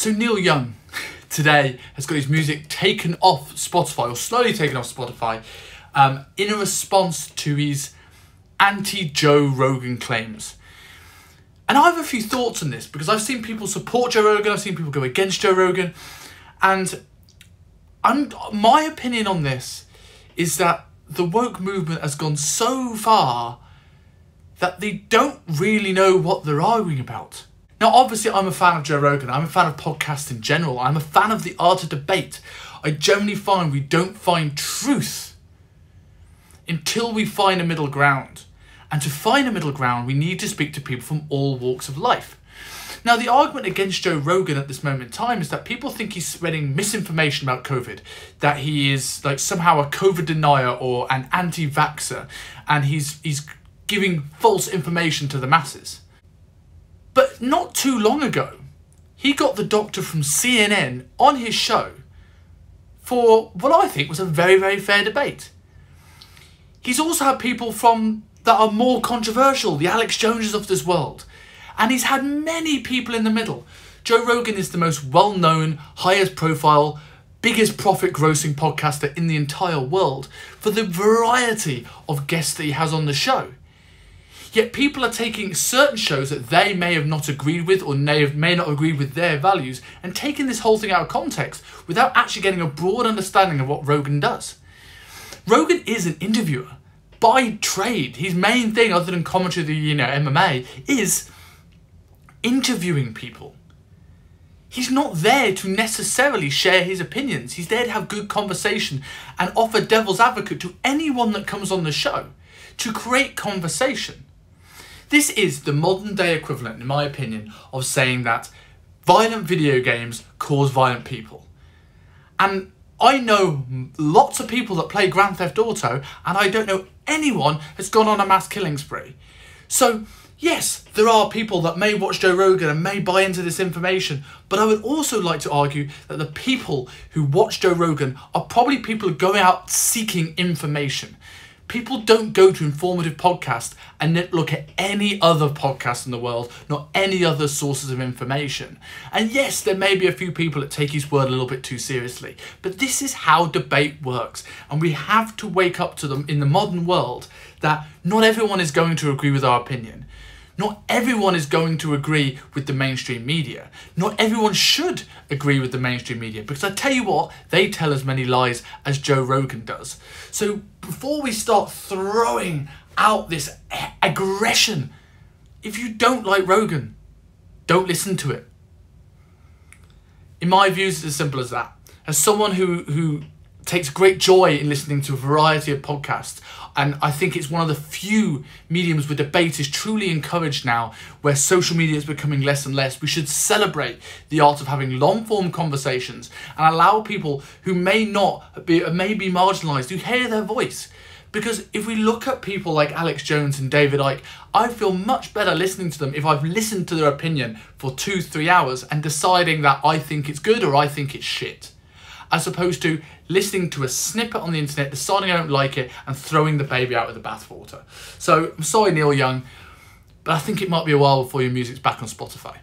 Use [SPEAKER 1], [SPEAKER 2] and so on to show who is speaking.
[SPEAKER 1] So Neil Young today has got his music taken off Spotify, or slowly taken off Spotify, in a response to his anti-Joe Rogan claims. And I have a few thoughts on this, because I've seen people support Joe Rogan, I've seen people go against Joe Rogan, and my opinion on this is that the woke movement has gone so far that they don't really know what they're arguing about. Now, obviously, I'm a fan of Joe Rogan. I'm a fan of podcasts in general. I'm a fan of the art of debate. I generally find we don't find truth until we find a middle ground. And to find a middle ground, we need to speak to people from all walks of life. Now, the argument against Joe Rogan at this moment in time is that people think he's spreading misinformation about COVID, that he is like somehow a COVID denier or an anti-vaxxer, and he's giving false information to the masses. But not too long ago, he got the doctor from CNN on his show for what I think was a very, very fair debate. He's also had people that are more controversial, the Alex Joneses of this world. And he's had many people in the middle. Joe Rogan is the most well-known, highest profile, biggest profit grossing podcaster in the entire world for the variety of guests that he has on the show. Yet people are taking certain shows that they may have not agreed with, or may not agree with their values, and taking this whole thing out of context without actually getting a broad understanding of what Rogan does. Rogan is an interviewer by trade. His main thing, other than commentary, MMA, is interviewing people. He's not there to necessarily share his opinions. He's there to have good conversation and offer devil's advocate to anyone that comes on the show, to create conversation. This is the modern day equivalent, in my opinion, of saying that violent video games cause violent people. And I know lots of people that play Grand Theft Auto, and I don't know anyone that's gone on a mass killing spree. So yes, there are people that may watch Joe Rogan and may buy into this information, but I would also like to argue that the people who watch Joe Rogan are probably people who go out seeking information. People don't go to informative podcasts and then look at any other podcast in the world, not any other sources of information. And yes, there may be a few people that take his word a little bit too seriously, but this is how debate works. And we have to wake up to them in the modern world that not everyone is going to agree with our opinion. Not everyone is going to agree with the mainstream media. Not everyone should agree with the mainstream media, because I tell you what, they tell as many lies as Joe Rogan does. So before we start throwing out this aggression, if you don't like Rogan, don't listen to it. In my views, it's as simple as that. As someone who takes great joy in listening to a variety of podcasts, and I think it's one of the few mediums where debate is truly encouraged now, where social media is becoming less and less. We should celebrate the art of having long-form conversations and allow people who may be marginalised to hear their voice. Because if we look at people like Alex Jones and David Icke, I feel much better listening to them if I've listened to their opinion for 2-3 hours and deciding that I think it's good or I think it's shit, as opposed to listening to a snippet on the internet, deciding I don't like it, and throwing the baby out with the bathwater. So I'm sorry, Neil Young, but I think it might be a while before your music's back on Spotify.